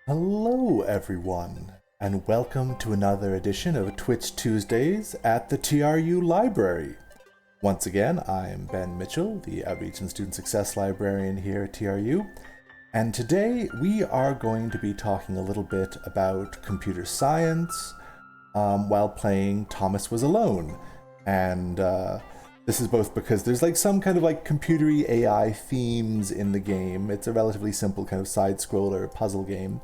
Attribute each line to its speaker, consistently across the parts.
Speaker 1: Hello, everyone, and welcome to another edition of Twitch Tuesdays at the TRU Library. Once again, I'm Ben Mitchell, the Outreach and Student Success Librarian here at TRU, and today we are going to be talking a little bit about computer science while playing Thomas Was Alone. And this is both because there's like some kind of like computery AI themes in the game. It's a relatively simple kind of side-scroller puzzle game.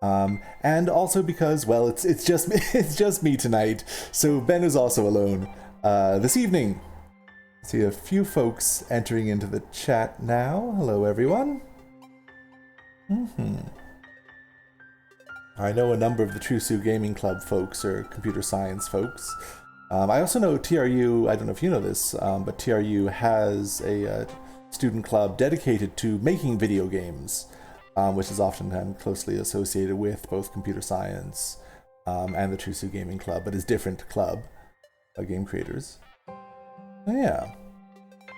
Speaker 1: And also because, well, it's just it's just me tonight, so Ben is also alone this evening. I see a few folks entering into the chat now. Hello, everyone. I know a number of the Trusu Gaming Club folks are computer science folks. I also know TRU, I don't know if you know this, but TRU has a student club dedicated to making video games, which is often closely associated with both computer science and the Trusu Gaming Club, but is different club game creators. Yeah.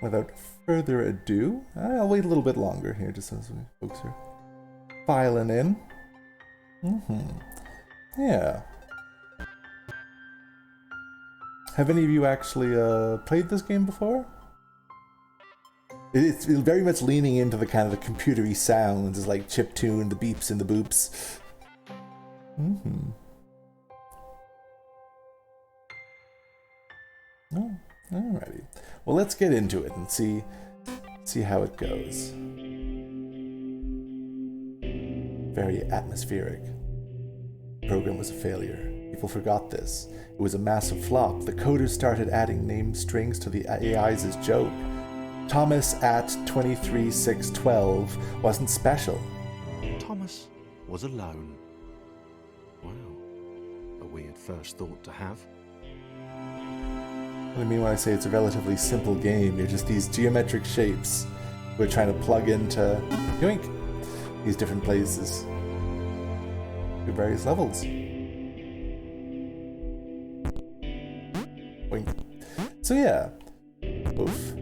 Speaker 1: Without further ado, I'll wait a little bit longer here just as folks are filing in. Yeah. Have any of you actually played this game before? It's very much leaning into the kind of the computery sounds, it's like chiptune, the beeps and the boops. Oh, alrighty. Well, let's get into it and see how it goes. Very atmospheric. The program was a failure. People forgot this. It was a massive flop. The coders started adding name strings to the AIs as joke. Thomas at 23612 wasn't special.
Speaker 2: Thomas was alone. Wow. A weird first thought to have.
Speaker 1: What I mean when I say it's a relatively simple game, you're just these geometric shapes we're trying to plug into yoink, these different places through various levels. Boink. So yeah. Oof.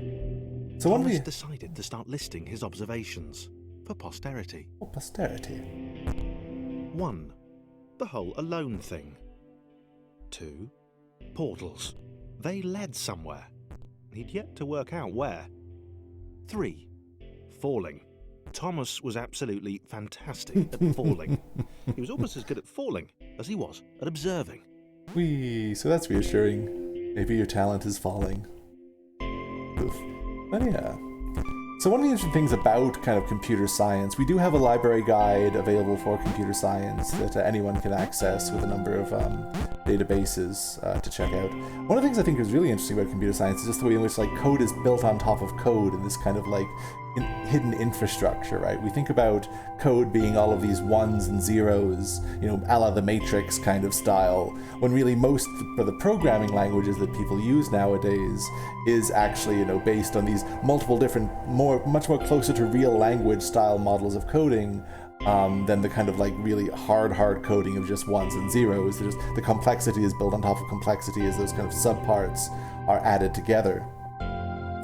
Speaker 1: So when
Speaker 2: Thomas decided to start listing his observations for posterity.
Speaker 1: For posterity.
Speaker 2: 1. The whole alone thing. 2. Portals. They led somewhere. He'd yet to work out where. 3. Falling. Thomas was absolutely fantastic at falling. He was almost as good at falling as he was at observing.
Speaker 1: Whee, so that's reassuring. Maybe your talent is falling. Oof. But yeah. So one of the interesting things about kind of computer science, we do have a library guide available for computer science that anyone can access with a number of databases to check out. One of the things I think is really interesting about computer science is just the way in which like code is built on top of code in this kind of like hidden infrastructure, right? We think about code being all of these ones and zeros, you know, a la the Matrix kind of style, when really most of the programming languages that people use nowadays is actually, you know, based on these multiple different, much more closer to real language style models of coding than the kind of like really hard coding of just ones and zeros. The complexity is built on top of complexity as those kind of subparts are added together.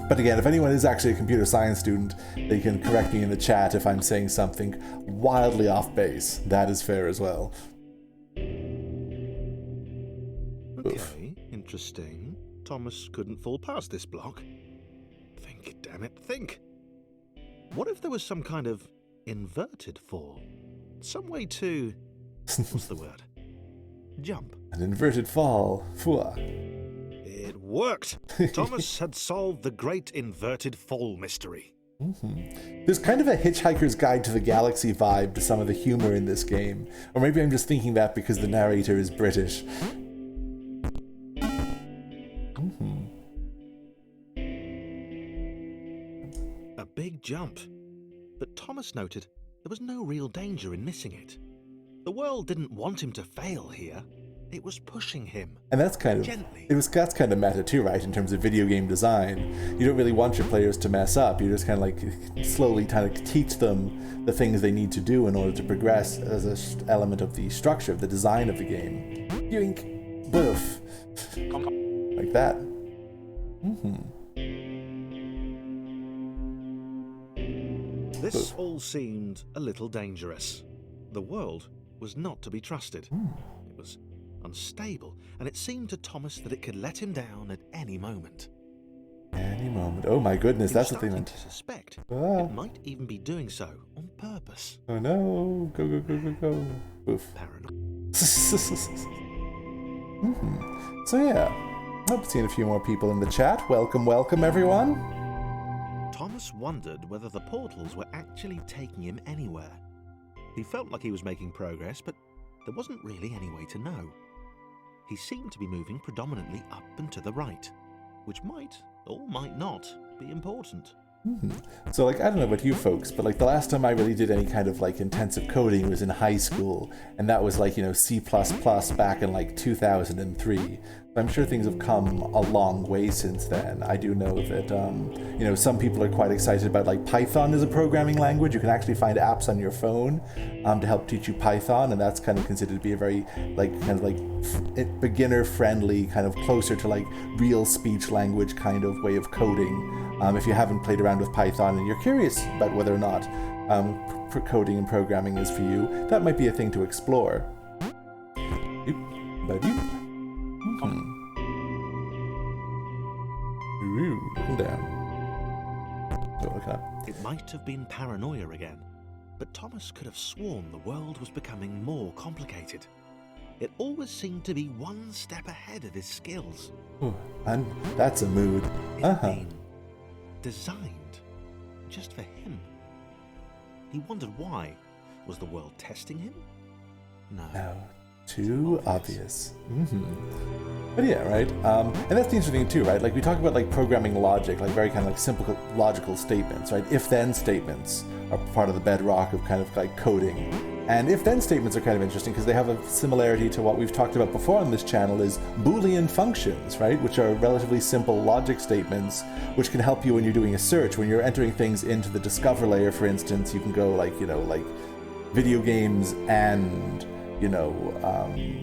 Speaker 1: But again, if anyone is actually a computer science student, they can correct me in the chat if I'm saying something wildly off base. That is fair as well.
Speaker 2: Okay, interesting. Thomas couldn't fall past this block. Think, damn it, think. What if there was some kind of inverted fall? Some way to... what's the word? Jump.
Speaker 1: An inverted fall. Fua.
Speaker 2: It worked! Thomas had solved the great inverted fall mystery.
Speaker 1: There's kind of a Hitchhiker's Guide to the Galaxy vibe to some of the humor in this game. Or maybe I'm just thinking that because the narrator is British.
Speaker 2: A big jump. But Thomas noted there was no real danger in missing it. The world didn't want him to fail here. It was pushing him.
Speaker 1: And that's kind of
Speaker 2: gently.
Speaker 1: That's kind of meta too, right? In terms of video game design, you don't really want your players to mess up. You just kind of like slowly kind of teach them the things they need to do in order to progress as an element of the structure of the design of the game. Yoink, boof, like that.
Speaker 2: This all seemed a little dangerous. The world was not to be trusted. It was unstable, and it seemed to Thomas that it could let him down at any moment.
Speaker 1: Any moment. Oh my goodness,
Speaker 2: He
Speaker 1: that's
Speaker 2: was
Speaker 1: the thing.
Speaker 2: starting to suspect
Speaker 1: Ah.
Speaker 2: it might even be doing so on purpose.
Speaker 1: Oh no. Go, go, go, go, go. Oof.
Speaker 2: Paranoid.
Speaker 1: So yeah, I've seen a few more people in the chat. Welcome, welcome everyone.
Speaker 2: Thomas wondered whether the portals were actually taking him anywhere. He felt like he was making progress, but there wasn't really any way to know. He seemed to be moving predominantly up and to the right, which might, or might not, be important.
Speaker 1: So like, I don't know about you folks, but like the last time I really did any kind of like intensive coding was in high school, and that was like, C++ back in like 2003. I'm sure things have come a long way since then. I do know that, some people are quite excited about like Python as a programming language. You can actually find apps on your phone to help teach you Python, and that's kind of considered to be a very beginner friendly, kind of closer to like real speech language kind of way of coding. If you haven't played around with Python and you're curious about whether or not coding and programming is for you, that might be a thing to explore. Looking down. So looking up.
Speaker 2: It might have been paranoia again, but Thomas could have sworn the world was becoming more complicated. It always seemed to be one step ahead of his skills.
Speaker 1: Ooh, and that's a mood.
Speaker 2: It had been designed just for him. He wondered why. Was the world testing him? No.
Speaker 1: Too obvious. But yeah, right? And that's the interesting thing too, right? Like we talk about like programming logic, like very kind of like simple logical statements, right? If-then statements are part of the bedrock of kind of like coding. And if-then statements are kind of interesting because they have a similarity to what we've talked about before on this channel is Boolean functions, right? Which are relatively simple logic statements, which can help you when you're doing a search. When you're entering things into the Discover layer, for instance, you can go like, like video games and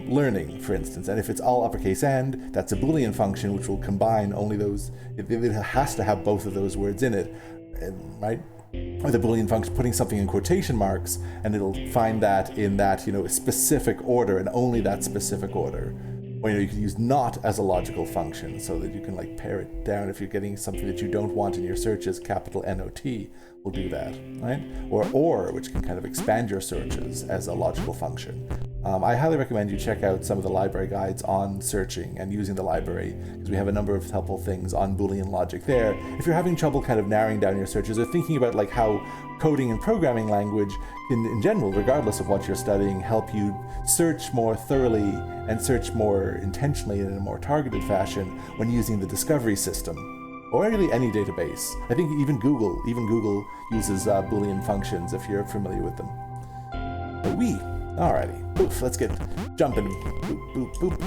Speaker 1: learning, for instance. And if it's all uppercase and, that's a Boolean function which will combine only those, it has to have both of those words in it, right? Or the Boolean function putting something in quotation marks, and it'll find that in that, specific order and only that specific order. Or, you can use not as a logical function so that you can like pare it down if you're getting something that you don't want in your searches, capital NOT will do that, right? Or, which can kind of expand your searches as a logical function. I highly recommend you check out some of the library guides on searching and using the library, because we have a number of helpful things on Boolean logic there. If you're having trouble kind of narrowing down your searches or thinking about like how coding and programming language in general, regardless of what you're studying, help you search more thoroughly and search more intentionally and in a more targeted fashion when using the discovery system, or really any database. I think even Google uses Boolean functions if you're familiar with them. But alrighty, poof, let's get jumping. Boop, boop, boop.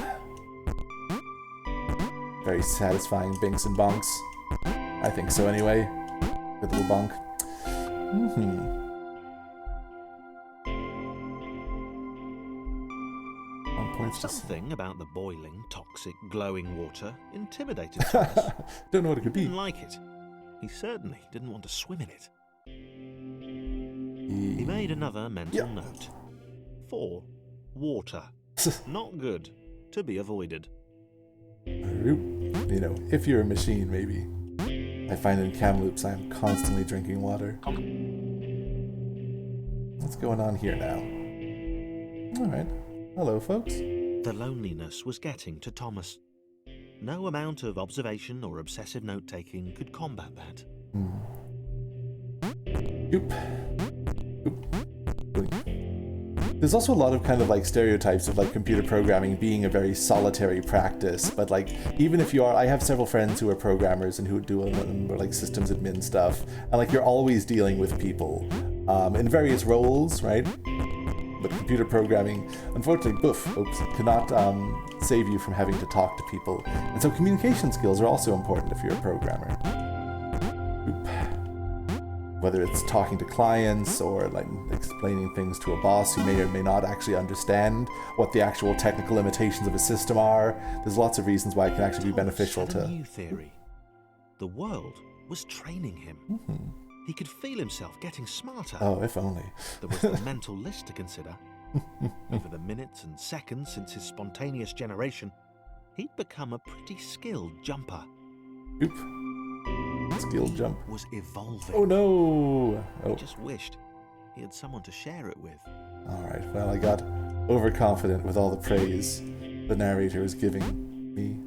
Speaker 1: Very satisfying binks and bonks. I think so anyway. Good little bonk.
Speaker 2: Something about the boiling, toxic, glowing water intimidated Thomas.
Speaker 1: Don't know what it could be.
Speaker 2: He didn't like it. He certainly didn't want to swim in it. He made another mental note. 4. Water. Not good. To be avoided.
Speaker 1: If you're a machine, maybe. I find in Kamloops I am constantly drinking water. What's going on here now? Alright. Hello, folks.
Speaker 2: The loneliness was getting to Thomas. No amount of observation or obsessive note-taking could combat that.
Speaker 1: There's also a lot of kind of like stereotypes of like computer programming being a very solitary practice, but like even if you are, I have several friends who are programmers and who do like systems admin stuff, and like you're always dealing with people in various roles, right? But computer programming, unfortunately, cannot save you from having to talk to people. And so communication skills are also important if you're a programmer. Whether it's talking to clients or like explaining things to a boss who may or may not actually understand what the actual technical limitations of a system are. There's lots of reasons why it can actually be beneficial to...
Speaker 2: new theory. The world was training him. He could feel himself getting smarter.
Speaker 1: Oh, if only.
Speaker 2: There was the mental list to consider. Over the minutes and seconds since his spontaneous generation, he'd become a pretty skilled jumper.
Speaker 1: Oop. Skill jump.
Speaker 2: Was evolving.
Speaker 1: Oh no!
Speaker 2: He
Speaker 1: Oh,
Speaker 2: just wished he had someone to share it with.
Speaker 1: alright. Well, I got overconfident with all the praise the narrator is giving me.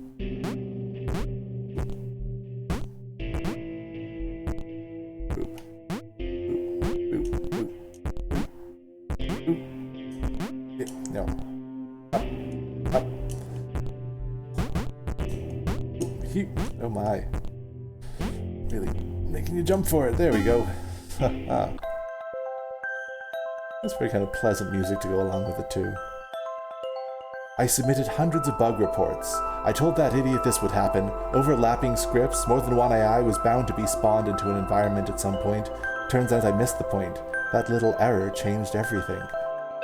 Speaker 1: Oop. Oop. Oop. Oop. Oop. Yeah, no. Up. Up. Oop. Phew. Oh my. Really making you jump for it. There we go. That's very kind of pleasant music to go along with it too. I submitted hundreds of bug reports. I told that idiot this would happen. Overlapping scripts, more than one AI was bound to be spawned into an environment at some point. Turns out I missed the point. That little error changed everything.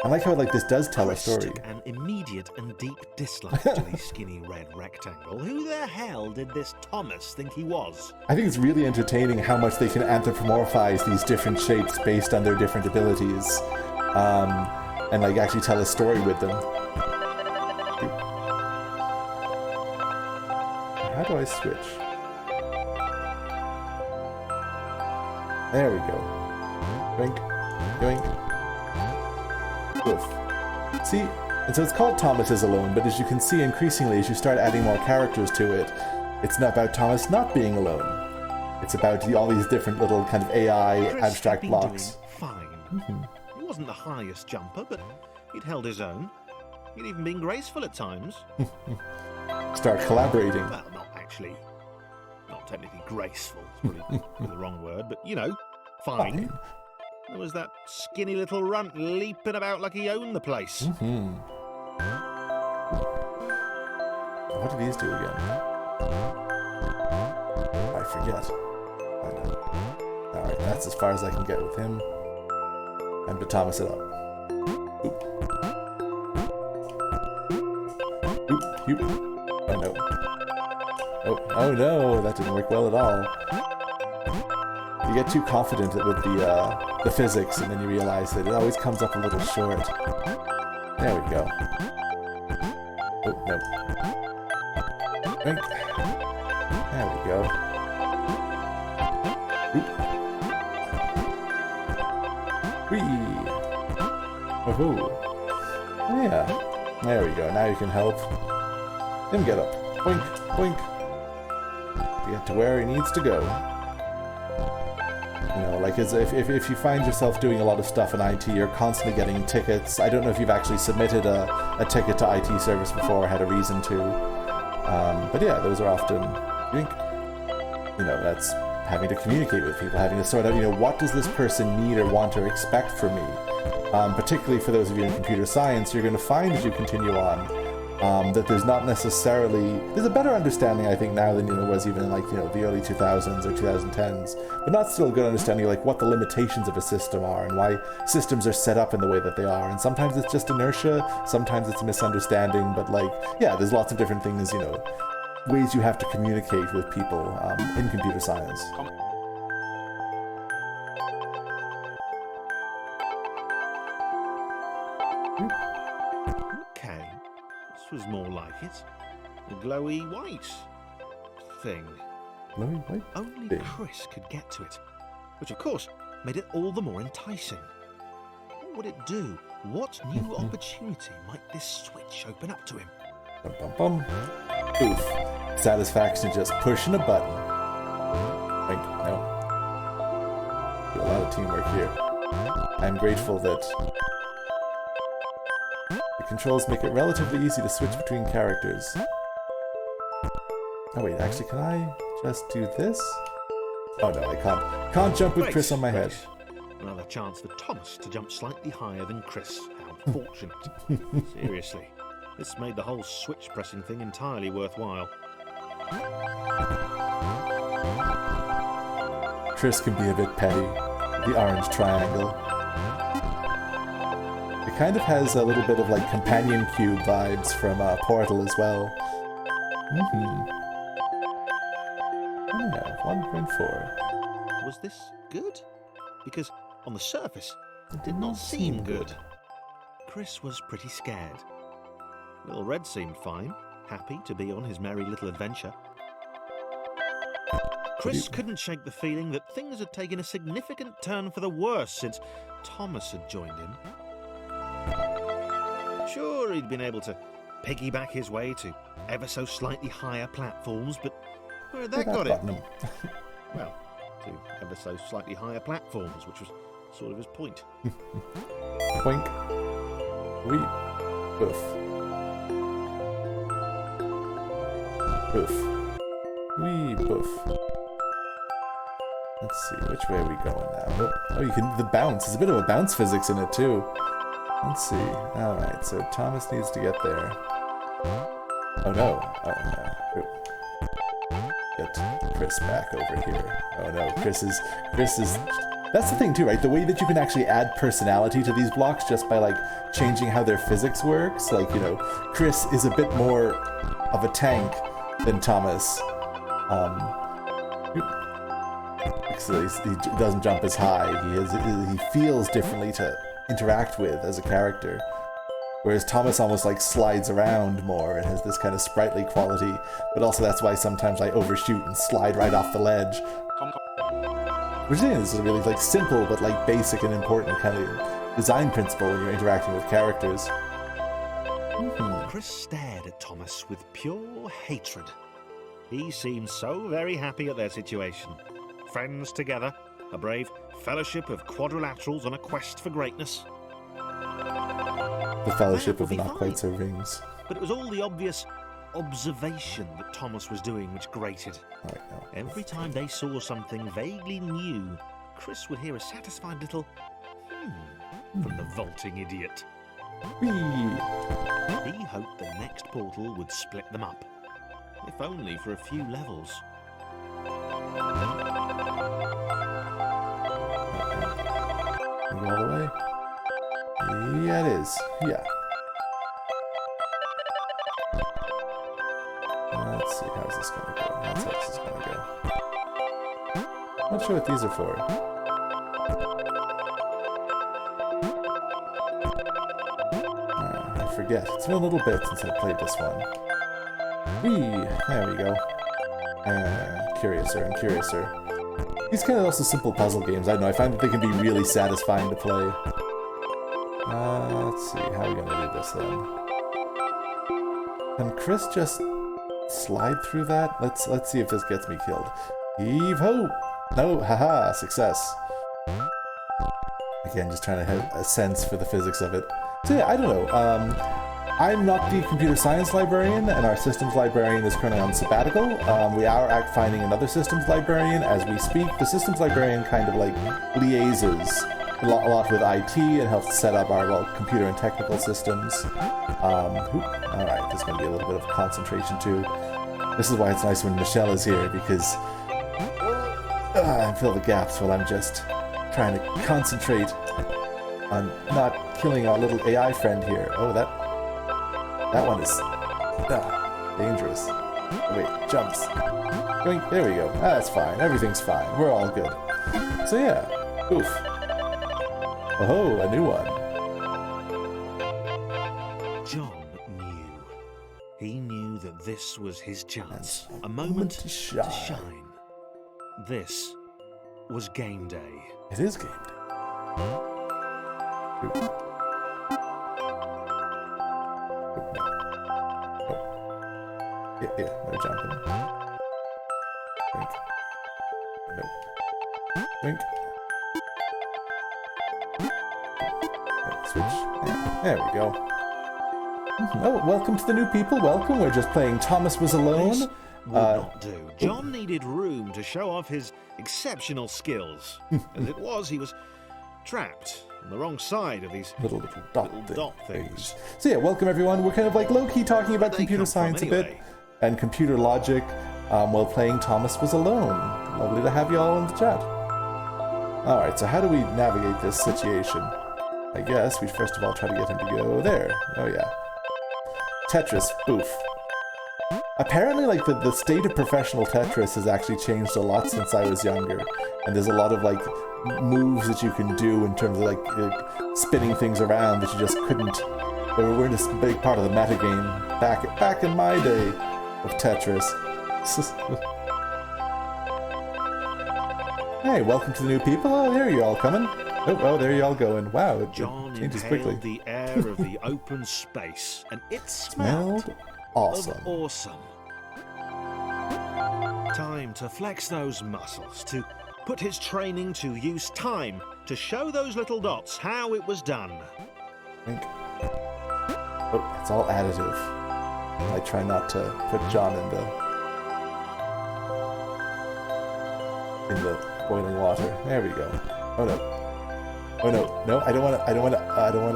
Speaker 1: I like how this does tell a story.
Speaker 2: Took an immediate and deep dislike to the skinny red rectangle. Who the hell did this Thomas think he was?
Speaker 1: I think it's really entertaining how much they can anthropomorphize these different shapes based on their different abilities. And actually tell a story with them. How do I switch? There we go. Yoink. Yoink. Woof. See? And so it's called Thomas is Alone, but as you can see increasingly as you start adding more characters to it, it's not about Thomas not being alone. It's about all these different little kind of AI
Speaker 2: Chris
Speaker 1: abstract
Speaker 2: had been
Speaker 1: blocks.
Speaker 2: doing fine. He wasn't the highest jumper, but he'd held his own. He'd even been graceful at times.
Speaker 1: Start collaborating.
Speaker 2: Well, not actually. Not technically graceful. It's probably the wrong word, but fine. There was that skinny little runt leaping about like he owned the place.
Speaker 1: What did these do again? I forget. Alright, that's as far as I can get with him. And to Thomas it up. Oop. Oop, oop. Oh no. Oh no, that didn't work well at all. You get too confident with the physics, and then you realize that it always comes up a little short. There we go. Oh, no. Drink. There we go. Oop. Whee! Woohoo! Yeah. There we go. Now you can help him get up. Boink, boink. Get to where he needs to go. If you find yourself doing a lot of stuff in IT, you're constantly getting tickets. I don't know if you've actually submitted a ticket to IT service before or had a reason to. But yeah, those are often, that's having to communicate with people, having to sort out, what does this person need or want or expect from me? Particularly for those of you in computer science, you're going to find as you continue on that there's not necessarily... There's a better understanding, I think, now than there was even in, the early 2000s or 2010s, but not still a good understanding of, what the limitations of a system are and why systems are set up in the way that they are. And sometimes it's just inertia, sometimes it's a misunderstanding, but, there's lots of different things, ways you have to communicate with people in computer science.
Speaker 2: Okay, this was more like it. A glowy white thing.
Speaker 1: Glowy white
Speaker 2: Only
Speaker 1: thing.
Speaker 2: Chris could get to it, which of course made it all the more enticing. What would it do? What new opportunity might this switch open up to him?
Speaker 1: Bum, bum, bum. Oof. Satisfaction just pushing a button. No. Do a lot of teamwork here. I'm grateful that the controls make it relatively easy to switch between characters. Oh wait, actually, can I just do this? Oh no, I can't. Can't jump with Chris on my head.
Speaker 2: Another chance for Thomas to jump slightly higher than Chris. How fortunate. Seriously, this made the whole switch pressing thing entirely worthwhile.
Speaker 1: Chris can be a bit petty. The orange triangle. It kind of has a little bit of companion cube vibes from Portal as well. Yeah, 1.4.
Speaker 2: Was this good? Because on the surface, it did not seem good. Chris was pretty scared. Little Red seemed fine, happy to be on his merry little adventure. Chris couldn't shake the feeling that things had taken a significant turn for the worse since Thomas had joined him. Sure, he'd been able to piggyback his way to ever so slightly higher platforms, but where had that got him? Well, to ever so slightly higher platforms, which was sort of his point.
Speaker 1: Boink. Wee. Boof. Boof. Wee. Boof. Let's see, which way are we going now? Oh, you can, the bounce. There's a bit of a bounce physics in it, too. Let's see. Alright, so Thomas needs to get there. Oh, no. Oh, no. Get Chris back over here. Oh, no. Chris is... That's the thing, too, right? The way that you can actually add personality to these blocks just by, like, changing how their physics works. Like, you know, Chris is a bit more of a tank than Thomas. So he doesn't jump as high. He feels differently to interact with as a character. Whereas Thomas almost like slides around more and has this kind of sprightly quality. But also that's why sometimes I overshoot and slide right off the ledge. Which is a really like simple but like basic and important kind of design principle when you're interacting with characters.
Speaker 2: Chris stared at Thomas with pure hatred. He seemed so very happy at their situation. Friends together, a brave fellowship of quadrilaterals on a quest for greatness.
Speaker 1: The fellowship of the not quite so rings.
Speaker 2: But it was all the obvious observation that Thomas was doing which grated.
Speaker 1: Right, no.
Speaker 2: Every time they saw something vaguely new, Chris would hear a satisfied little from the vaulting idiot.
Speaker 1: Whee!
Speaker 2: He hoped the next portal would split them up, if only for a few levels.
Speaker 1: All the way? Yeah, it is. Yeah. Let's see, how's this gonna go? That's how this is gonna go. Not sure what these are for. I forget. It's been a little bit since I played this one. Whee! There we go. Curiouser and Curiouser. These kind of also simple puzzle games, I don't know, I find that they can be really satisfying to play. Let's see, how are we gonna do this then? Can Chris just slide through that? Let's see if this gets me killed. Heave ho! No, haha, success. Again, just trying to have a sense for the physics of it. So yeah, I don't know. I'm not the computer science librarian, and our systems librarian is currently on sabbatical. We are finding another systems librarian as we speak. The systems librarian kind of like liaises a lot with IT and helps set up our computer and technical systems. Alright, there's going to be a little bit of concentration too. This is why it's nice when Michelle is here, because I fill the gaps while I'm just trying to concentrate on not killing our little AI friend here. Oh, that one is dangerous. Oh, wait, jumps. There we go. That's fine. Everything's fine. We're all good. So yeah. Oof. Oh, a new one.
Speaker 2: John knew. He knew that this was his chance. A moment to shine. This was game day.
Speaker 1: It is game day. Oof. Yeah, no jumping. Wink. Nope. Wink. Switch. There we go. Oh, welcome to the new people. Welcome. We're just playing Thomas Was Alone.
Speaker 2: This would not do. John needed room to show off his exceptional skills. As it was, he was trapped on the wrong side of these
Speaker 1: little dot
Speaker 2: things.
Speaker 1: So yeah, welcome everyone. We're kind of like low-key talking about computer science a bit. And computer logic while playing Thomas Was Alone. Lovely to have you all in the chat. Alright, so how do we navigate this situation? I guess we first of all try to get him to go there. Oh yeah. Tetris, boof. apparently, like, the state of professional Tetris has actually changed a lot since I was younger. And there's a lot of, like, moves that you can do in terms of, like, spinning things around that you just couldn't. They weren't a big part of the metagame back in my day of Tetris. Hey, welcome to the new people. Oh, there you all coming. Oh, there you all going. Wow, it changes quickly.
Speaker 2: John inhaled the air of the open space, and it
Speaker 1: Smelled awesome.
Speaker 2: of awesome. Time to flex those muscles, to put his training to use, time to show those little dots how it was done.
Speaker 1: Think. Oh, it's all additive. I try not to put John in the boiling water. There we go. Oh no. Oh no. I don't want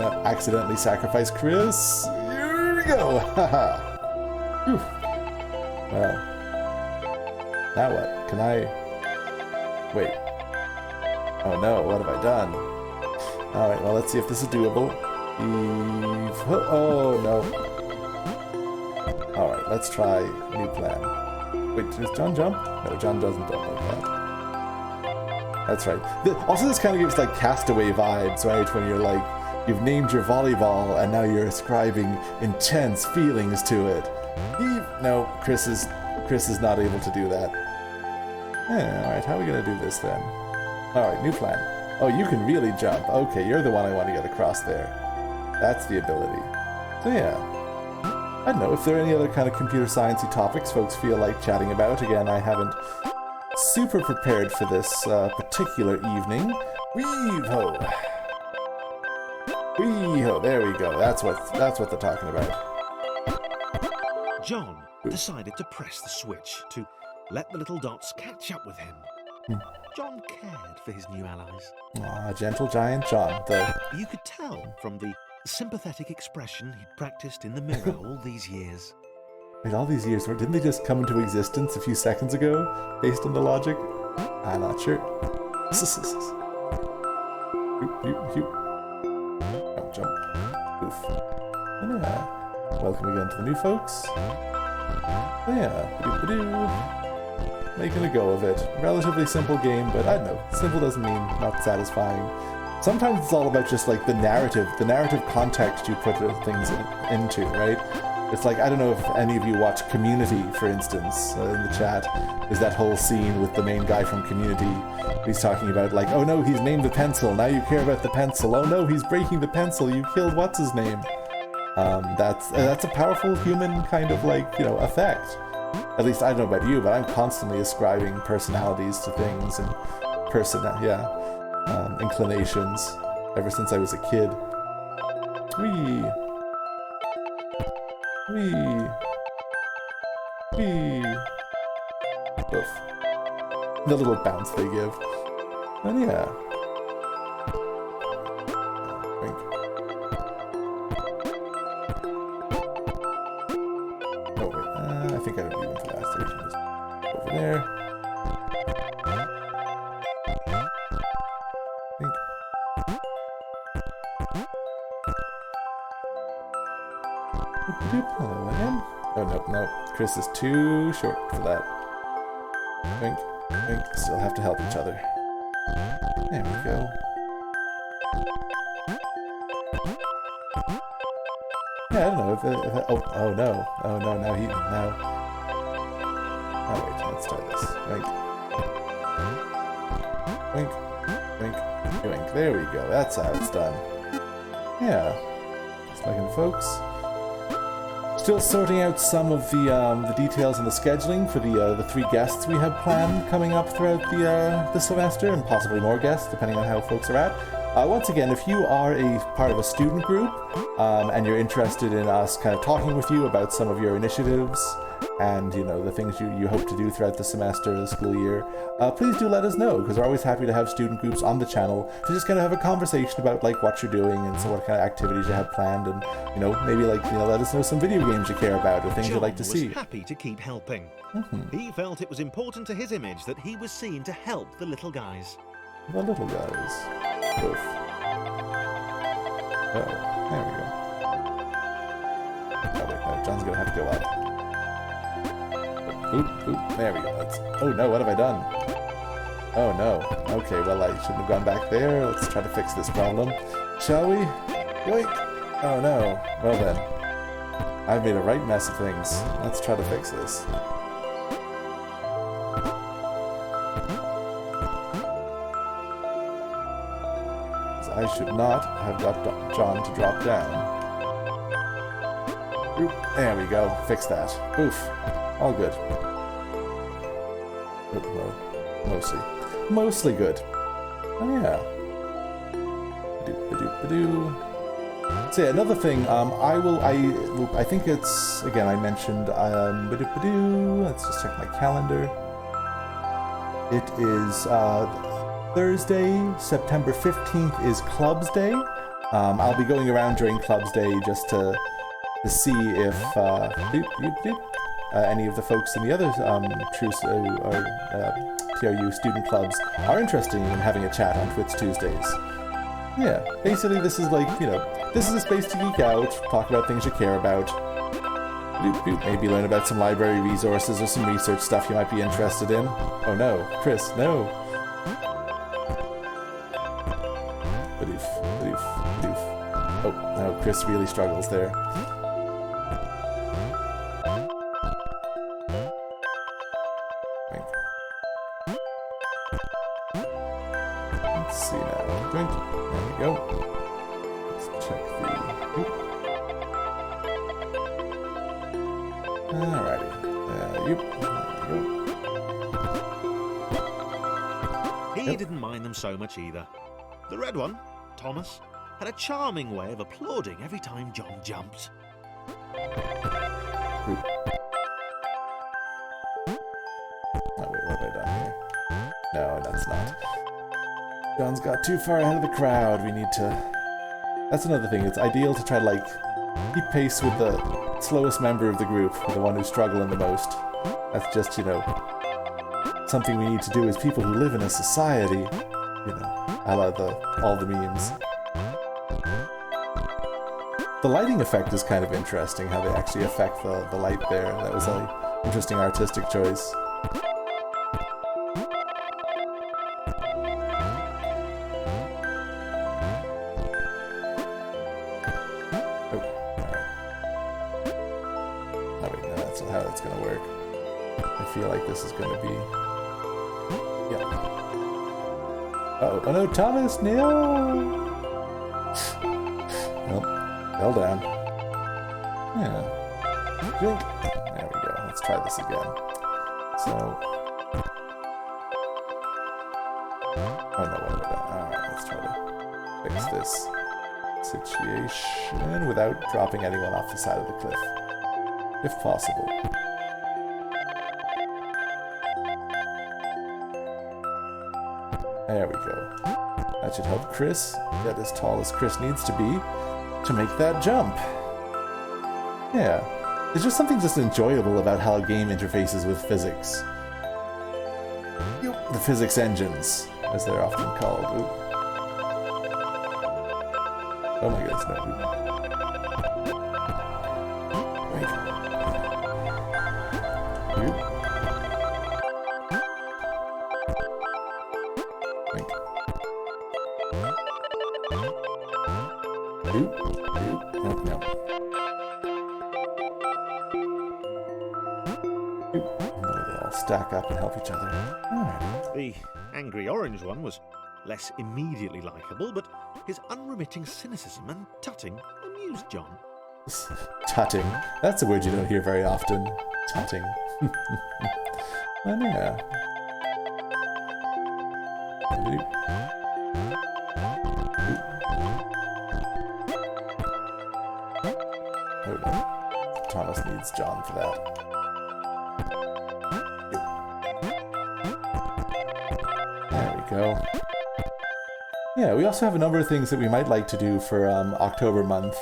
Speaker 1: to accidentally sacrifice Chris. Here we go. Haha. Well. Now what? Can I wait? Oh no, what have I done? Alright, well, let's see if this is doable. Oh no. Alright, let's try new plan. Wait, does John jump? No, John doesn't jump like that. That's right. Also, this kind of gives like Castaway vibes, right? When you're like, you've named your volleyball and now you're ascribing intense feelings to it. No, Chris is not able to do that. Alright, how are we gonna do this then? Alright, new plan. Oh, you can really jump. Okay, you're the one I want to get across there. That's the ability. So yeah. I don't know if there are any other kind of computer sciencey topics folks feel like chatting about. Again, I haven't super prepared for this particular evening. Weave-ho! Wee-ho, there we go. That's what they're talking about.
Speaker 2: John decided to press the switch to let the little dots catch up with him. John cared for his new allies.
Speaker 1: Ah, gentle giant John, though.
Speaker 2: You could tell from the sympathetic expression he'd practiced in the mirror all these years.
Speaker 1: Wait, all these years, didn't they just come into existence a few seconds ago, based on the logic? I'm not sure. Oh, jump. Oof. And yeah. Welcome again to the new folks. Yeah, ba-doo. Making a go of it. Relatively simple game, but I don't know. Simple doesn't mean not satisfying. Sometimes it's all about just like the narrative context you put things into, right? It's like, I don't know if any of you watch Community, for instance, in the chat. There's that whole scene with the main guy from Community. He's talking about like, oh no, he's named the pencil, now you care about the pencil. Oh no, he's breaking the pencil, you killed what's his name. That's a powerful human kind of like, effect. At least I don't know about you, but I'm constantly ascribing personalities to things and inclinations ever since I was a kid. Wee. Oof. The little bounce they give. And yeah. Oh wait, I think I don't leave him for last station. Just over there. Hello again. Oh no, Chris is too short for that. Wink, still have to help each other. There we go. Yeah, I don't know if oh no, now. Oh wait, let's try this. Wink. There we go. That's how it's done. Yeah. Just looking, folks. Still sorting out some of the details and the scheduling for the 3 guests we have planned coming up throughout the semester, and possibly more guests depending on how folks are at. Once again, if you are a part of a student group and you're interested in us kind of talking with you about some of your initiatives and the things you hope to do throughout the semester, the school year, please do let us know, because we're always happy to have student groups on the channel to just kind of have a conversation about like what you're doing and so what kind of activities you have planned, and maybe like let us know some video games you care about or things you'd like to see.
Speaker 2: John was happy to keep helping. He felt it was important to his image that he was seen to help the little guys.
Speaker 1: The little guys. Oof. Oh, there we go. Oh wait, no, John's gonna have to go up. Oop, oop, there we go. Oh no, what have I done? Oh no. Okay, well I shouldn't have gone back there. Let's try to fix this problem. Shall we? Yoink! Oh no. Well then. I've made a right mess of things. Let's try to fix this. I should not have got John to drop down. Oop, there we go. Fix that. Oof. All good. Oop, well, mostly. Mostly good. Oh yeah. Ba-doop-ba-doop-ba-doo. So yeah, another thing, I think it's, again, I mentioned, ba-doop-ba-doo. Let's just check my calendar. It is, Thursday, September 15th is Clubs Day. I'll be going around during Clubs Day just to see if any of the folks in the other TRU student clubs are interested in having a chat on Twitch Tuesdays. Yeah, basically this is like, this is a space to geek out, talk about things you care about, maybe learn about some library resources or some research stuff you might be interested in. Oh no, Chris, no. Oh, no, Chris really struggles there. Let's see now. Drink. There we go. Let's check the... Alrighty. There we go.
Speaker 2: He didn't mind them so much either. The red one, Thomas, had a charming way of applauding every time John jumped.
Speaker 1: Oh wait, what have I done here? No, that's not. John's got too far ahead of the crowd. We need to... That's another thing. It's ideal to try to, keep pace with the slowest member of the group, the one who's struggling the most. That's just, something we need to do as people who live in a society, a la all the memes. The lighting effect is kind of interesting, how they actually affect the light there. That was an interesting artistic choice. This is going to be... Yeah. Uh-oh. Oh no, Thomas! No! Nope. Fell down. Yeah. There we go. Let's try this again. So... Oh no, what have I done? Alright, let's try to fix this situation without dropping anyone off the side of the cliff. If possible. There we go. That should help Chris get as tall as Chris needs to be to make that jump. Yeah. There's just something enjoyable about how a game interfaces with physics. The physics engines, as they're often called. Oop. Oh my goodness, no. Oop. Oop. Stack up and help each other. Alright.
Speaker 2: The angry orange one was less immediately likable, but his unremitting cynicism and tutting amused John.
Speaker 1: Tutting. That's a word you don't hear very often. Tutting. And yeah. Oh no. Thomas needs John for that. Go. Yeah, we also have a number of things that we might like to do for October month.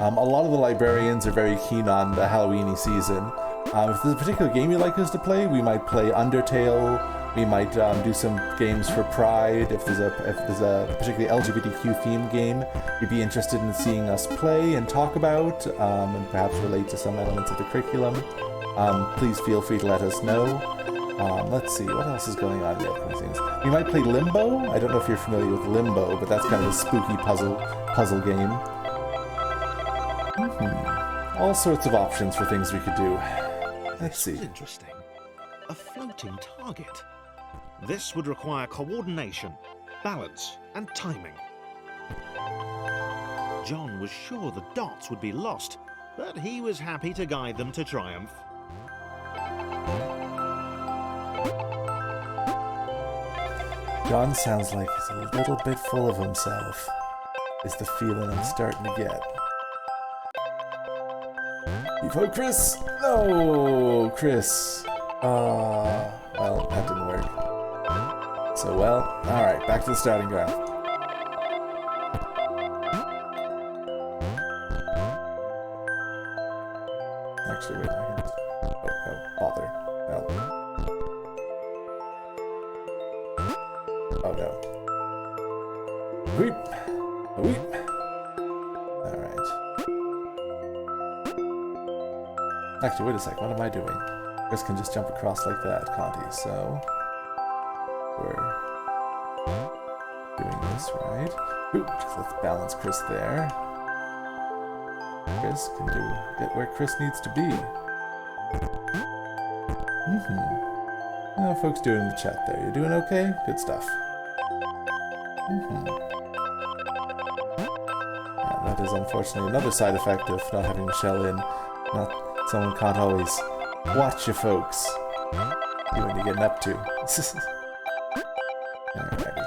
Speaker 1: A lot of the librarians are very keen on the Halloween-y season. If there's a particular game you'd like us to play, we might play Undertale. We might do some games for Pride. If there's a particularly LGBTQ themed game you'd be interested in seeing us play and talk about, and perhaps relate to some elements of the curriculum. please feel free to let us know. Let's see, what else is going on in the upcoming things? We might play Limbo. I don't know if you're familiar with Limbo, but that's kind of a spooky puzzle game. All sorts of options for things we could do. Let's see.
Speaker 2: This was interesting. A floating target. This would require coordination, balance, and timing. John was sure the dots would be lost, but he was happy to guide them to triumph.
Speaker 1: John sounds like he's a little bit full of himself, is the feeling I'm starting to get. Keep hope, Chris! No, Chris. Well, that didn't work. So, well, alright, back to the starting ground. Actually, wait, I can just... Oh, no, bother. No. Oh, no. Weep! Weep! Alright. Actually, wait a sec, what am I doing? Chris can just jump across like that, can't he? So... we're... doing this, right? Ooh, just let's balance Chris there. Chris can get where Chris needs to be. How are folks doing in the chat there? You doing okay? Good stuff. Yeah, that is unfortunately another side effect of not having Michelle in. Someone can't always watch you folks. See what you're getting up to. Alrighty.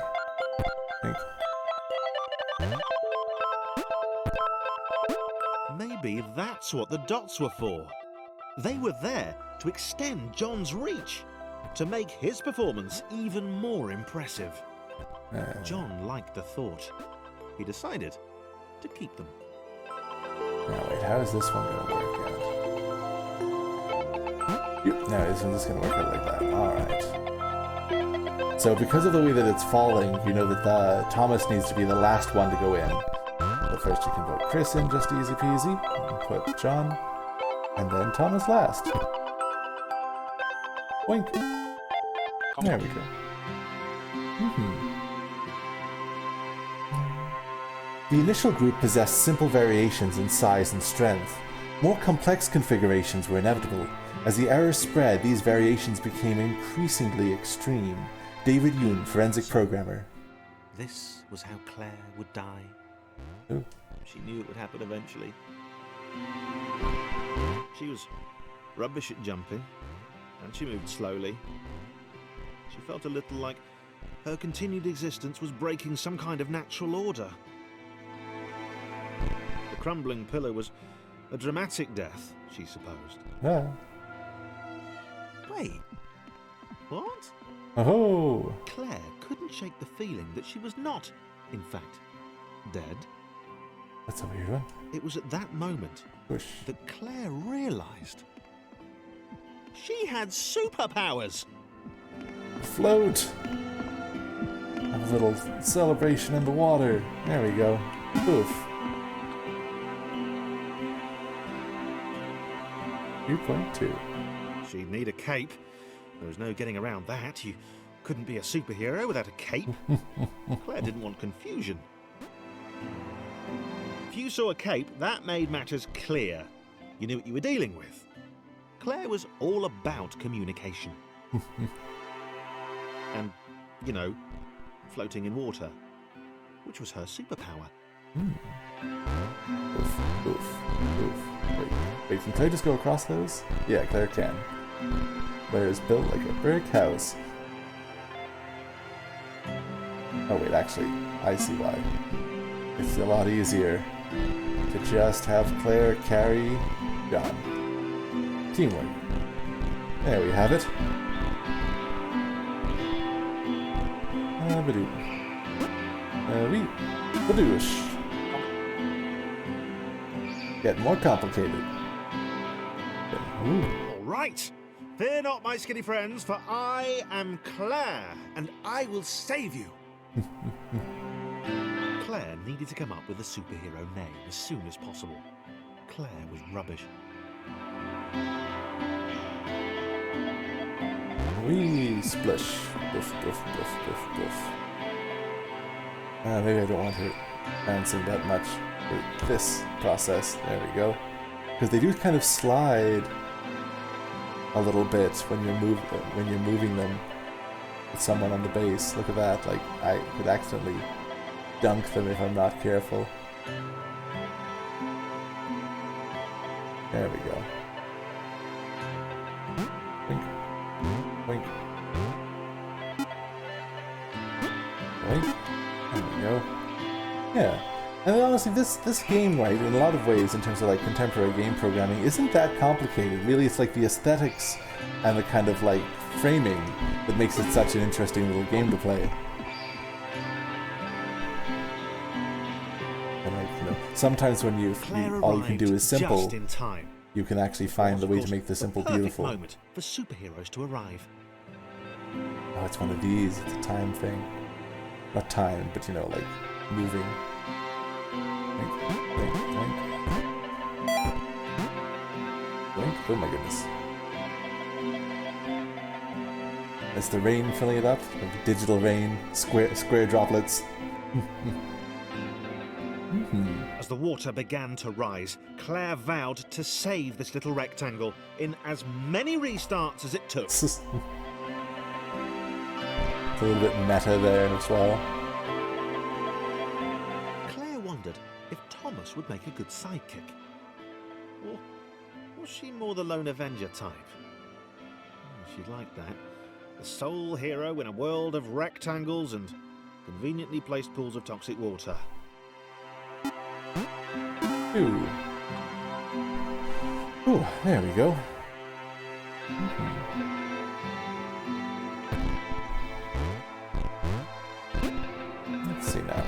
Speaker 2: Maybe that's what the dots were for. They were there to extend John's reach, to make his performance even more impressive. John liked the thought. He decided to keep them.
Speaker 1: Now wait, how is this one going to work out? No, this one's just going to work out like that. Alright. So because of the way that it's falling, you know that Thomas needs to be the last one to go in. So first you can put Chris in, just easy peasy. And put John. And then Thomas last. Wink. There we go. The initial group possessed simple variations in size and strength. More complex configurations were inevitable. As the errors spread, these variations became increasingly extreme. David Yoon, forensic programmer.
Speaker 2: This was how Claire would die.
Speaker 1: Oh.
Speaker 2: She knew it would happen eventually. She was rubbish at jumping, and she moved slowly. She felt a little like her continued existence was breaking some kind of natural order. The crumbling pillar was a dramatic death, she supposed.
Speaker 1: Yeah.
Speaker 2: Wait, what?
Speaker 1: Oh.
Speaker 2: Claire couldn't shake the feeling that she was not, in fact, dead.
Speaker 1: That's a weird one.
Speaker 2: It was at that moment that Claire realised she had superpowers.
Speaker 1: Float. Have a little celebration in the water. There we go. Poof. 2.2.
Speaker 2: She'd need a cape. There was no getting around that. You couldn't be a superhero without a cape. Claire didn't want confusion. If you saw a cape, that made matters clear. You knew what you were dealing with. Claire was all about communication. And, you know, floating in water, which was her superpower.
Speaker 1: Oof, oof, oof. Wait, can Claire just go across those? Yeah, Claire can. Claire is built like a brick house. Oh wait, actually, I see why. It's a lot easier to just have Claire carry John. Teamwork. There we have it. Badoo. Oui. Badoosh. Getting more complicated. Ooh.
Speaker 2: All right. Fear not, my skinny friends, for I am Claire, and I will save you. Claire needed to come up with a superhero name as soon as possible. Claire was rubbish.
Speaker 1: Wee splish. Boof, boof, boof, boof, boof. Maybe I don't want her bouncing that much for this process. There we go. Because they do kind of slide a little bit when you're moving them with someone on the base. Look at that. Like, I could accidentally dunk them if I'm not careful. There we go. Wink. Wink. Wink. There we go. Yeah. And then honestly, this game, right, in a lot of ways, in terms of like contemporary game programming, isn't that complicated. Really, it's like the aesthetics and the kind of like framing that makes it such an interesting little game to play. And like, you know, sometimes when all you can do is simple,
Speaker 2: just in time.
Speaker 1: You can actually find the way to make the simple beautiful.
Speaker 2: Moment for superheroes to arrive.
Speaker 1: Oh, it's one of these. It's a time thing. Not time, but you know, like moving. Blink, blink, blink. Blink. Oh my goodness. Is the rain filling it up? Like digital rain, square droplets.
Speaker 2: As the water began to rise, Claire vowed to save this little rectangle in as many restarts as it took.
Speaker 1: It's a little bit meta there as well.
Speaker 2: Claire wondered if Thomas would make a good sidekick. Or was she more the lone Avenger type? She'd like that. The sole hero in a world of rectangles and conveniently placed pools of toxic water.
Speaker 1: Ooh. Ooh, there we go. Let's see now.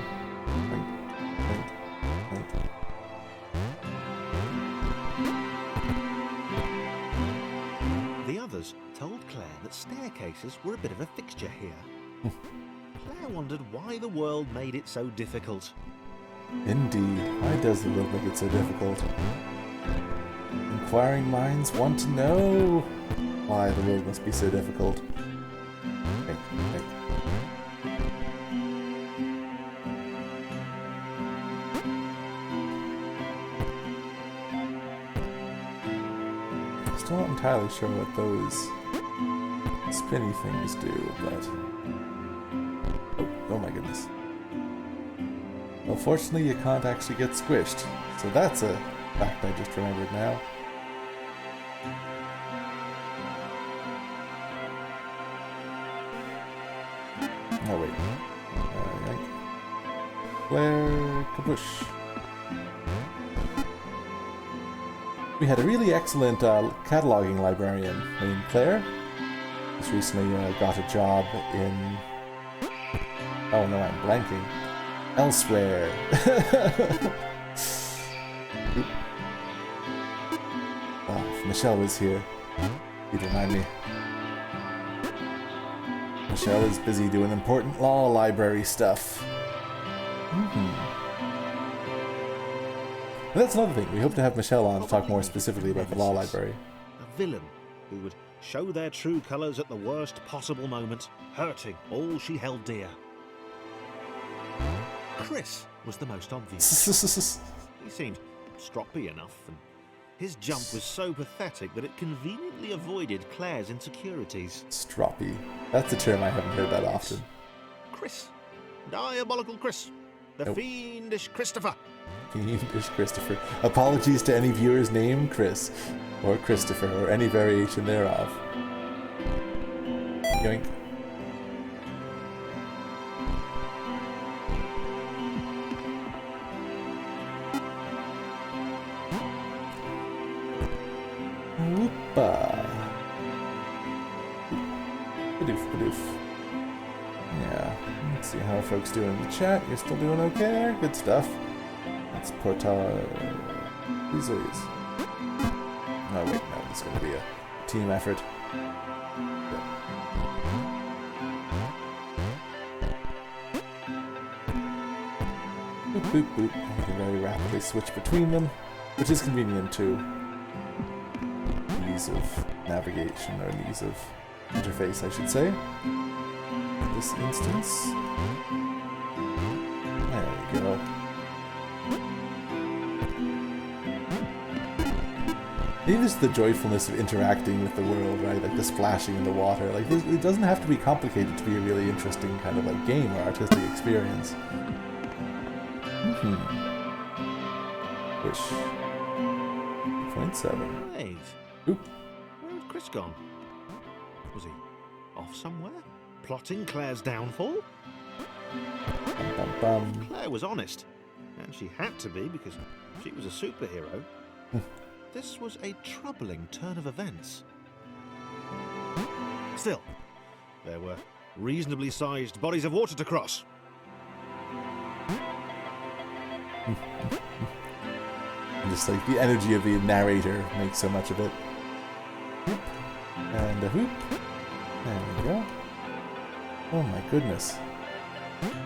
Speaker 2: The others told Claire that staircases were a bit of a fixture here. Claire wondered why the world made it so difficult.
Speaker 1: Indeed. Why does the world make it so difficult? Inquiring minds want to know why the world must be so difficult. Still not entirely sure what those spinny things do, but... Oh my goodness. Well, fortunately, you can't actually get squished, so that's a fact I just remembered now. Oh, wait. Claire Kaboosh. We had a really excellent cataloging librarian named Claire. Just recently got a job in... Oh no, I'm blanking. Elsewhere. Oh, if Michelle was here, he'd remind me. Michelle is busy doing important law library stuff. And that's another thing. We hope to have Michelle on to talk more specifically about the law library.
Speaker 2: A villain who would show their true colours at the worst possible moment, hurting all she held dear. Chris was the most obvious. He seemed stroppy enough, and his jump was so pathetic that it conveniently avoided Claire's insecurities.
Speaker 1: Stroppy. That's a term I haven't heard that often.
Speaker 2: Chris. Diabolical Chris. The fiendish Christopher.
Speaker 1: Fiendish Christopher. Apologies to any viewers named Chris, or Christopher, or any variation thereof. Yoink. Whoopa. Badoof, badoof. Yeah, let's see how folks doing in the chat. You're still doing okay there? Good stuff. Let's put these ways. Oh wait, no, it's going to be a team effort. Boop, boop, boop. You can very rapidly switch between them, which is convenient too. Ease of navigation or ease of interface, I should say. In this instance. There we go. Maybe just the joyfulness of interacting with the world, right? Like the splashing in the water. Like it doesn't have to be complicated to be a really interesting kind of like game or artistic experience. Wish. 0.7.
Speaker 2: Wait.
Speaker 1: Oop.
Speaker 2: Where had Chris gone? Was he off somewhere? Plotting Claire's downfall?
Speaker 1: Bum, bum, bum.
Speaker 2: Claire was honest. And she had to be because she was a superhero. This was a troubling turn of events. Still, there were reasonably sized bodies of water to cross.
Speaker 1: Just like the energy of the narrator makes so much of it. Whoop. And a whoop. There we go. Oh my goodness.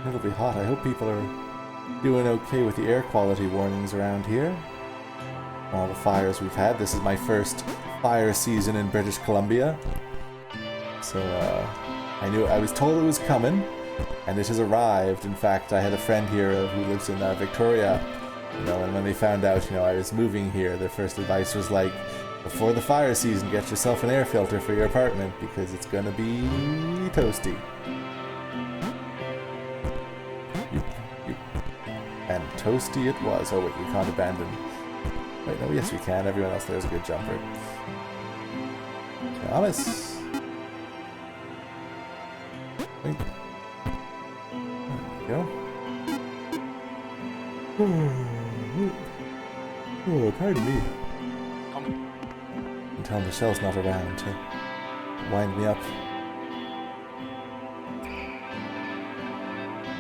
Speaker 1: It'll be hot. I hope people are doing okay with the air quality warnings around here. All the fires we've had. This is my first fire season in British Columbia. So, I was told it was coming, and it has arrived. In fact, I had a friend here who lives in Victoria, and when they found out, I was moving here, their first advice was like, before the fire season, get yourself an air filter for your apartment, because it's gonna be toasty. And toasty it was. Oh wait, you can't abandon. Wait, no, yes we can. Everyone else there's a good jumper. Thomas. Wait. There we go. Oh, pardon me. Until Michelle's not around to wind me up.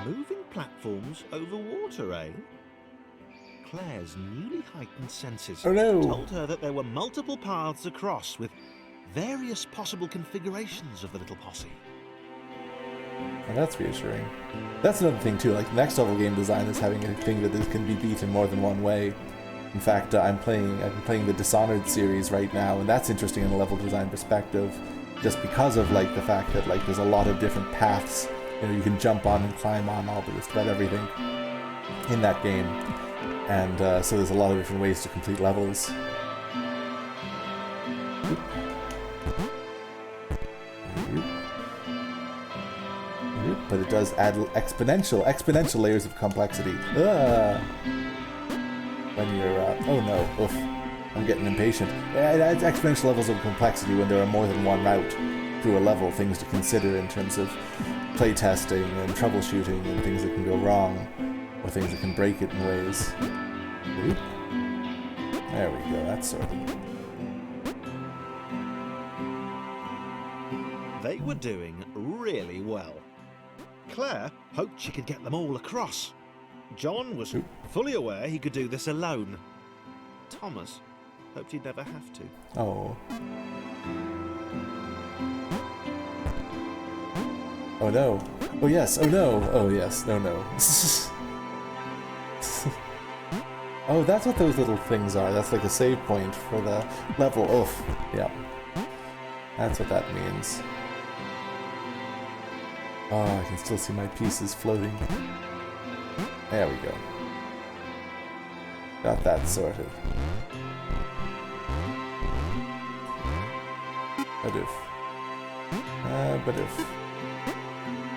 Speaker 2: Moving platforms over water, eh? Claire's newly heightened senses told her that there were multiple paths across with various possible configurations of the little posse.
Speaker 1: And that's reassuring. That's another thing too, like next level game design is having a thing that this can be beat in more than one way. In fact, I've been playing the Dishonored series right now, and that's interesting in a level design perspective, just because of like the fact that like there's a lot of different paths, you can jump on and climb on just about everything in that game. And so there's a lot of different ways to complete levels. But it does add exponential layers of complexity. When you're, oh no, oof, I'm getting impatient. It adds exponential levels of complexity when there are more than one route through a level, things to consider in terms of playtesting and troubleshooting and things that can go wrong, or things that can break it in ways. Oop. There we go, that's sorted.
Speaker 2: They were doing really well. Claire hoped she could get them all across. John was fully aware he could do this alone. Thomas hoped he'd never have to.
Speaker 1: Oh. Oh no. Oh yes. Oh no. Oh yes. No, no. Oh, that's what those little things are. That's like a save point for the level. Oof. Yeah. That's what that means. Oh, I can still see my pieces floating. There we go. Got that sorted. But if...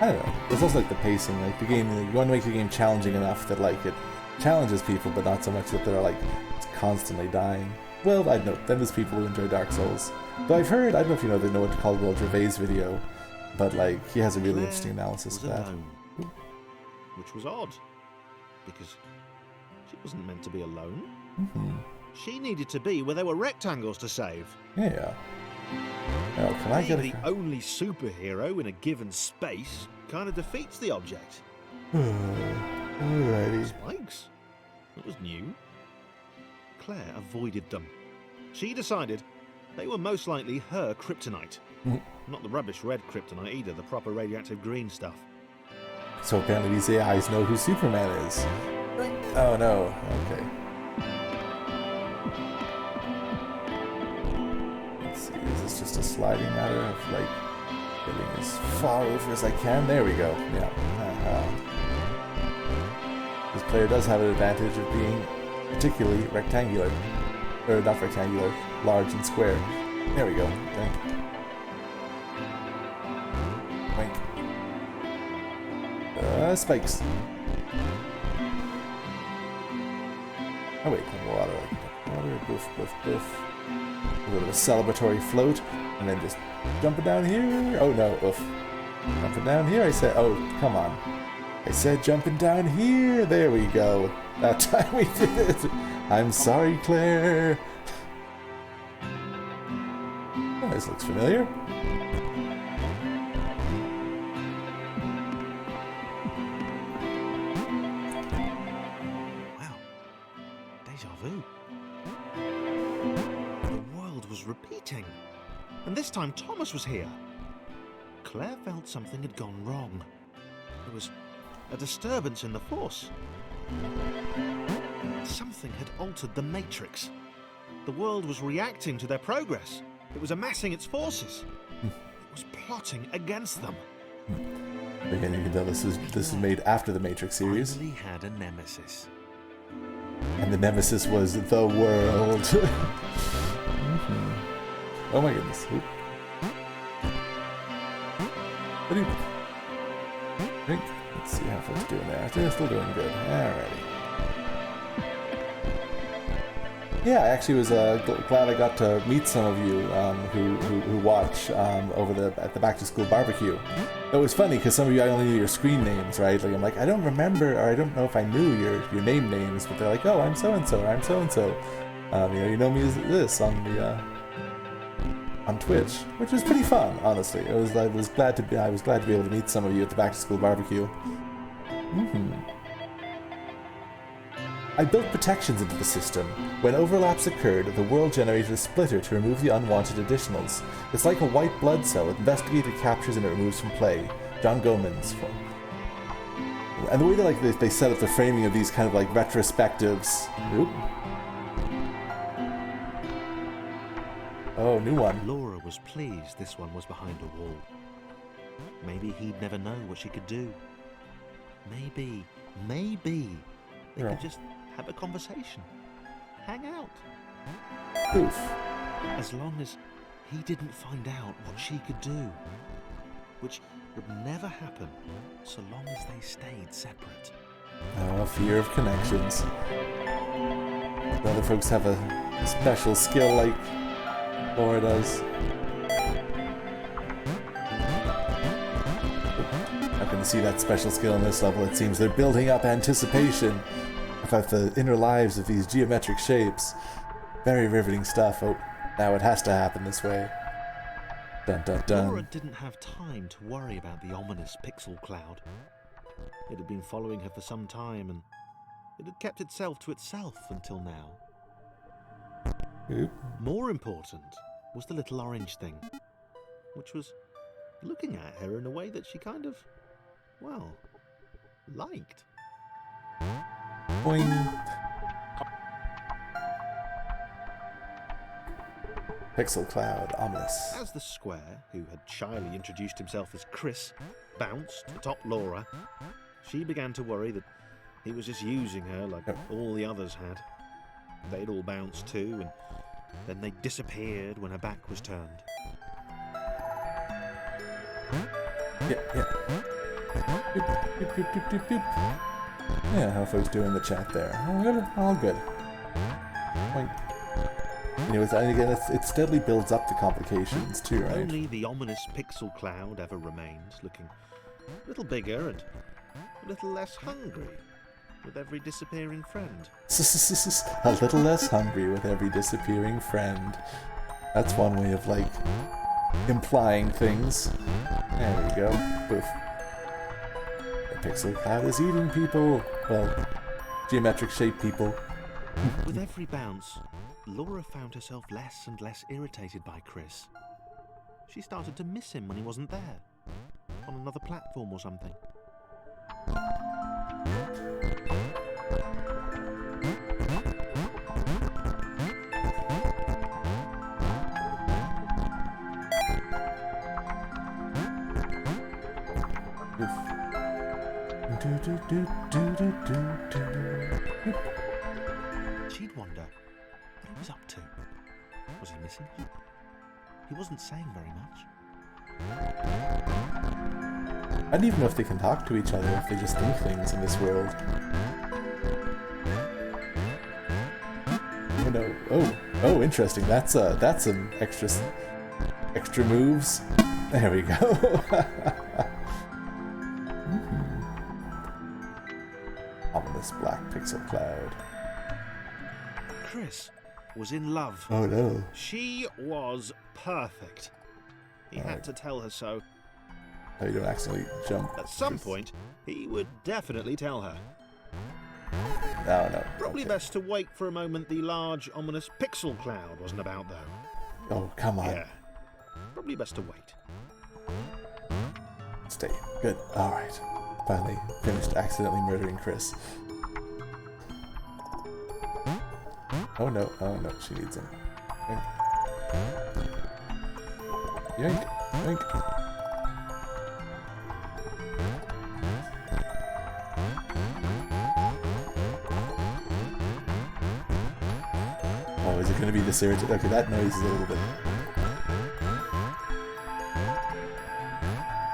Speaker 1: I don't know. There's also like the pacing, like the game, you want to make the game challenging enough that like it challenges people, but not so much that they're like constantly dying. Well, I don't know. Then there's people who enjoy Dark Souls. Though I've heard, I don't know if you know the Noah Caldwell Gervais video, but like he has a really interesting analysis of that.
Speaker 2: Alone, which was odd, because she wasn't meant to be alone.
Speaker 1: Mm-hmm.
Speaker 2: She needed to be where there were rectangles to save.
Speaker 1: Yeah. Well, can I get
Speaker 2: the only superhero in a given space kind of defeats the object.
Speaker 1: Alrighty.
Speaker 2: Spikes? That was new. Claire avoided them. She decided they were most likely her kryptonite. Not the rubbish red kryptonite either, the proper radioactive green stuff.
Speaker 1: So apparently these AIs know who Superman is. Oh no, okay. Let's see, is this just a sliding matter of like Getting as far over as I can. There we go. Yeah. This player does have an advantage of being particularly rectangular. Or not rectangular, large and square. There we go. Wink. Wink. Spikes. Oh wait, water. Water, boof, boof, boof. A little bit of a celebratory float, and then just jumping down here. Oh no, oof. Jumping down here, I said. Oh, come on. I said jumping down here. There we go. That time we did it. I'm sorry, Claire. Oh, this looks familiar.
Speaker 2: Wow. Deja vu. The world was repeating. And this time Thomas was here. Claire felt something had gone wrong. There was a disturbance in the Force. Something had altered the Matrix. The world was reacting to their progress. It was amassing its forces. It was plotting against them.
Speaker 1: Again, you can tell this is made after the Matrix series.
Speaker 2: Finally had a nemesis.
Speaker 1: And the nemesis was the world. Oh my goodness. Oop. What do you think? Let's see how folks doing there. They're still doing good. Alrighty. Yeah, I actually was glad I got to meet some of you who watch over at the back to school barbecue. It was funny because some of you I only knew your screen names, right? Like I'm like I don't remember or I don't know if I knew your name names, but they're like, oh, I'm so and so, or I'm so and so. You know me as this on the on Twitch, which was pretty fun, honestly. I was glad to be able to meet some of you at the back to school barbecue. I built protections into the system. When overlaps occurred, the world generated a splitter to remove the unwanted additionals. It's like a white blood cell. It investigates, it captures, and it removes from play. John Gomans. And the way they set up the framing of these kind of like retrospectives. Oop. Oh, new one.
Speaker 2: Laura was pleased this one was behind a wall. Maybe he'd never know what she could do. Maybe they could just have a conversation. Hang out.
Speaker 1: Oof.
Speaker 2: As long as he didn't find out what she could do. Which would never happen so long as they stayed separate.
Speaker 1: Oh, fear of connections. Other folks have a special skill like Laura does. I can see that special skill in this level. It seems they're building up anticipation about the inner lives of these geometric shapes. Very riveting stuff. Oh, now it has to happen this way. Dun dun dun.
Speaker 2: Laura didn't have time to worry about the ominous pixel cloud. It had been following her for some time, and it had kept itself to itself until now.
Speaker 1: Oop.
Speaker 2: More important was the little orange thing, which was looking at her in a way that she kind of, well, liked.
Speaker 1: Boing. Pixel cloud, ominous.
Speaker 2: As the square, who had shyly introduced himself as Chris, bounced atop Laura, she began to worry that he was just using her like all the others had. They'd all bounced too, and then they disappeared when her back was turned.
Speaker 1: Yeah. Doop, doop, doop, doop, doop, doop. Yeah, how folks doing in the chat there? All good. Boink. You know, and again, it steadily builds up the complications too, right?
Speaker 2: Only the ominous pixel cloud ever remains, looking a little bigger and a little less hungry with every disappearing friend.
Speaker 1: A little less hungry with every disappearing friend. That's one way of, like, implying things. There we go. Boof. The pixel cloud is eating people. Well, geometric shaped people.
Speaker 2: With every bounce, Laura found herself less and less irritated by Chris. She started to miss him when he wasn't there, on another platform or something. She'd wonder what he was up to. Was he missing her? He wasn't saying very much.
Speaker 1: I don't even know if they can talk to each other, if they just think things in this world. Oh no. Oh, interesting. That's some extra moves. There we go. Ominous black pixel cloud.
Speaker 2: Chris was in love.
Speaker 1: Oh no.
Speaker 2: She was perfect. He had to tell her so.
Speaker 1: Oh, you don't accidentally jump.
Speaker 2: At some point, he would definitely tell her.
Speaker 1: No.
Speaker 2: Probably
Speaker 1: Okay.
Speaker 2: best to wait for a moment the large, ominous pixel cloud wasn't about, though.
Speaker 1: Oh, come on.
Speaker 2: Yeah. Probably best to wait.
Speaker 1: Stay. Good. Alright. Finally finished accidentally murdering Chris. Oh no, she needs him. Yoink. Yoink. Oh, is it going to be this irritant? Okay, that noise is a little bit...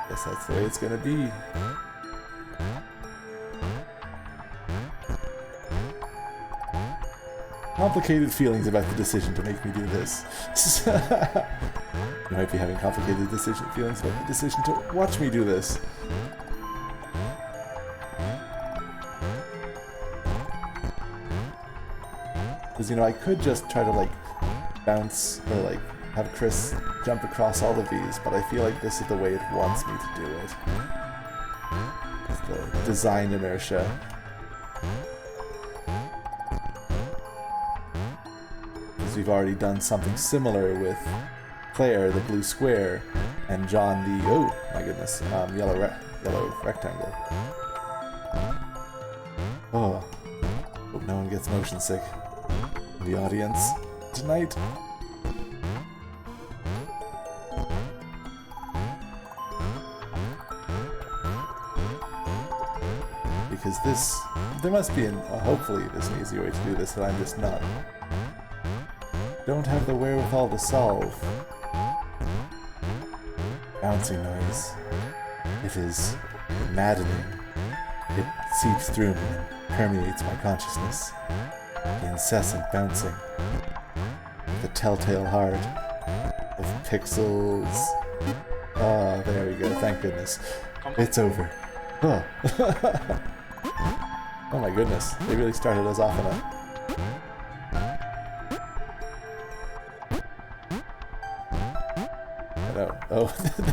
Speaker 1: Guess that's the way it's going to be. Complicated feelings about the decision to make me do this. You might be having complicated feelings about the decision to watch me do this. Because, you know, I could just try to, like, bounce or, like, have Chris jump across all of these, but I feel like this is the way it wants me to do it. It's the design inertia. Because we've already done something similar with Claire, the blue square, and John, the, oh my goodness, yellow rectangle. Oh, hope no one gets motion sick in the audience tonight. Because this, there must be hopefully there's an easy way to do this that I'm just not. Don't have the wherewithal to solve. Bouncing noise. It is maddening. It seeps through me and permeates my consciousness. The incessant bouncing. The telltale heart of pixels. Ah, there we go. Thank goodness. It's over. Oh. Oh my goodness. They really started us off on a... Oh,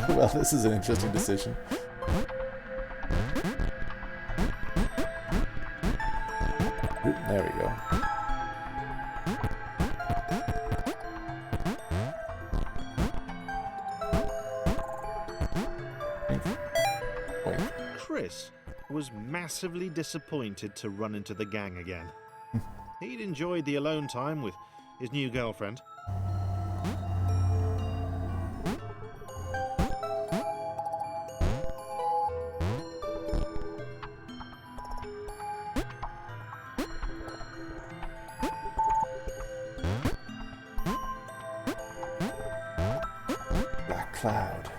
Speaker 1: well, this is an interesting decision. Oop, there we go.
Speaker 2: Chris was massively disappointed to run into the gang again. He'd enjoyed the alone time with his new girlfriend.
Speaker 1: Black cloud.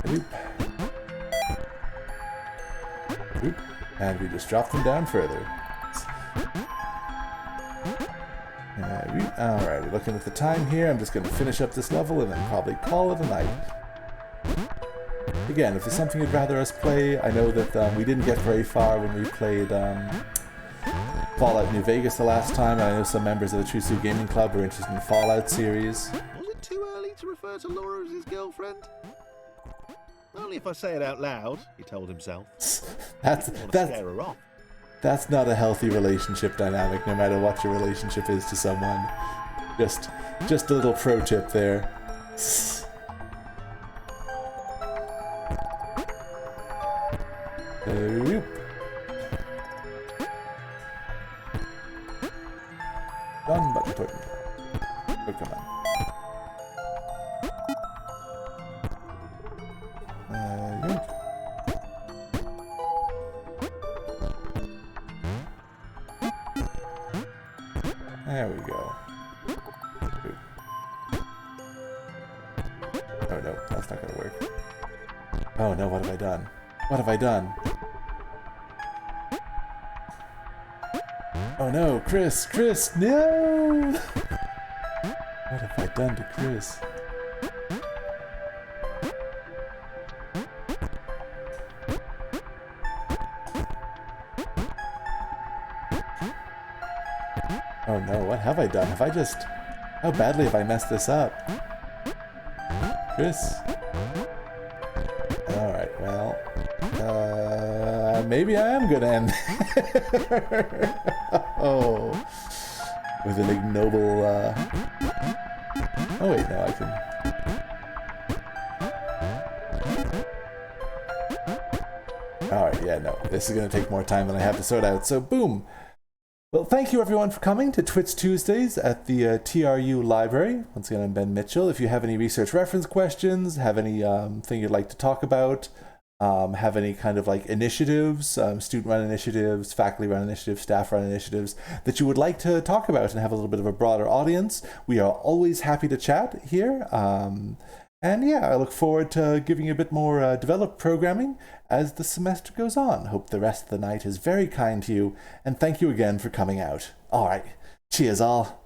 Speaker 1: Oop. Oop. And we just dropped them down further. Alright, looking at the time here, I'm just going to finish up this level and then probably call it a night. Again, if there's something you'd rather us play, I know that we didn't get very far when we played Fallout New Vegas the last time, and I know some members of the True Sue Gaming Club were interested in the Fallout series.
Speaker 2: Was it too early to refer to Laura as his girlfriend? Only if I say it out loud, he told himself.
Speaker 1: That's
Speaker 2: Scare her off.
Speaker 1: That's not a healthy relationship dynamic, no matter what your relationship is to someone. Just a little pro tip there. Oop. Done button pudding. Oh, come on. Oh no, that's not gonna work. Oh no, what have I done? What have I done? Oh no, Chris, no! What have I done to Chris? Oh no, what have I done? Have I just... How badly have I messed this up? Chris? Alright, well... maybe I am gonna end... Oh... With an ignoble, Oh wait, no, I can... Alright, yeah, no. This is gonna take more time than I have to sort out, so boom! Well, thank you everyone for coming to Twits Tuesdays at the TRU Library. Once again, I'm Ben Mitchell. If you have any research reference questions, have any thing you'd like to talk about, have any kind of like initiatives, student-run initiatives, faculty-run initiatives, staff-run initiatives that you would like to talk about and have a little bit of a broader audience, we are always happy to chat here. And yeah, I look forward to giving you a bit more developed programming as the semester goes on. Hope the rest of the night is very kind to you, and thank you again for coming out. All right, cheers all.